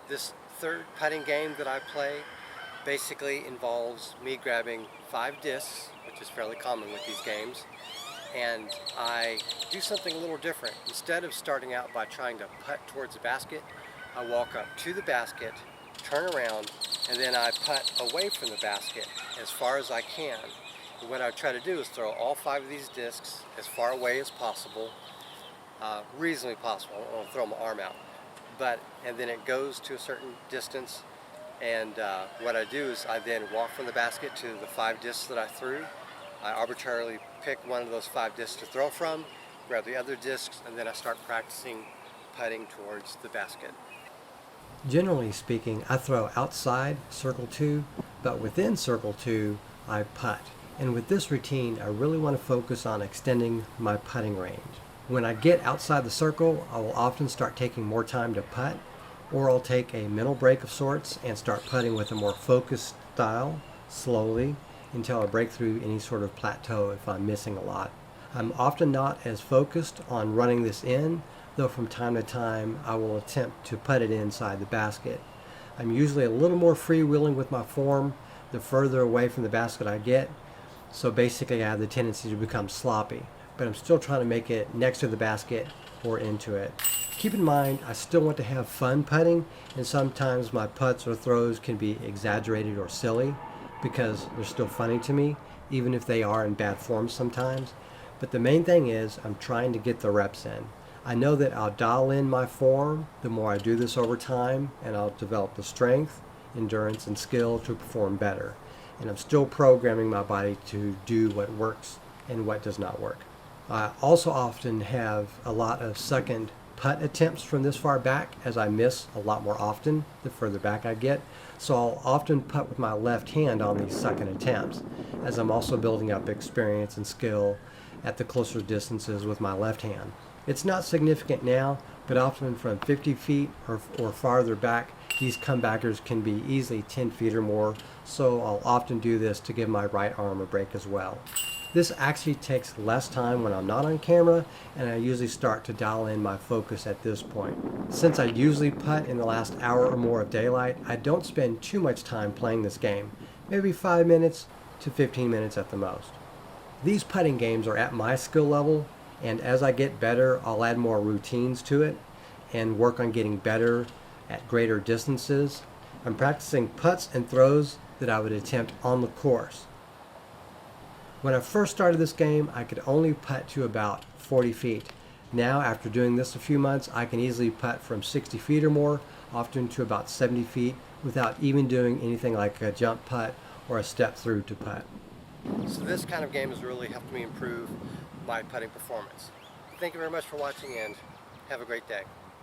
This third putting game that I play basically involves me grabbing 5 discs, which is fairly common with these games, and I do something a little different. Instead of starting out by trying to putt towards the basket, I walk up to the basket, turn around, and then I putt away from the basket as far as I can. And what I try to do is throw all 5 of these discs as far away as possible, reasonably possible. I don't want to throw my arm out. And then it goes to a certain distance, and what I do is I then walk from the basket to the 5 discs that I threw. I arbitrarily pick one of those 5 discs to throw from, grab the other discs, and then I start practicing putting towards the basket. Generally speaking, I throw outside circle 2, but within circle 2, I putt. And with this routine, I really want to focus on extending my putting range. When I get outside the circle, I will often start taking more time to putt, or I'll take a mental break of sorts and start putting with a more focused style, slowly, until I break through any sort of plateau if I'm missing a lot. I'm often not as focused on running this in, though from time to time I will attempt to put it inside the basket. I'm usually a little more freewheeling with my form the further away from the basket I get, so basically I have the tendency to become sloppy, but I'm still trying to make it next to the basket or into it. Keep in mind, I still want to have fun putting, and sometimes my putts or throws can be exaggerated or silly because they're still funny to me, even if they are in bad form sometimes. But the main thing is I'm trying to get the reps in. I know that I'll dial in my form the more I do this over time, and I'll develop the strength, endurance, and skill to perform better. And I'm still programming my body to do what works and what does not work. I also often have a lot of second putt attempts from this far back, as I miss a lot more often the further back I get. So I'll often putt with my left hand on these second attempts, as I'm also building up experience and skill at the closer distances with my left hand. It's not significant now, but often from 50 feet or farther back, these comebackers can be easily 10 feet or more, so I'll often do this to give my right arm a break as well. This actually takes less time when I'm not on camera, and I usually start to dial in my focus at this point. Since I usually putt in the last hour or more of daylight, I don't spend too much time playing this game, maybe 5 minutes to 15 minutes at the most. These putting games are at my skill level, and as I get better, I'll add more routines to it and work on getting better at greater distances. I'm practicing putts and throws that I would attempt on the course. When I first started this game, I could only putt to about 40 feet. Now, after doing this a few months, I can easily putt from 60 feet or more, often to about 70 feet, without even doing anything like a jump putt or a step through to putt. So this kind of game has really helped me improve my putting performance. Thank you very much for watching, and have a great day.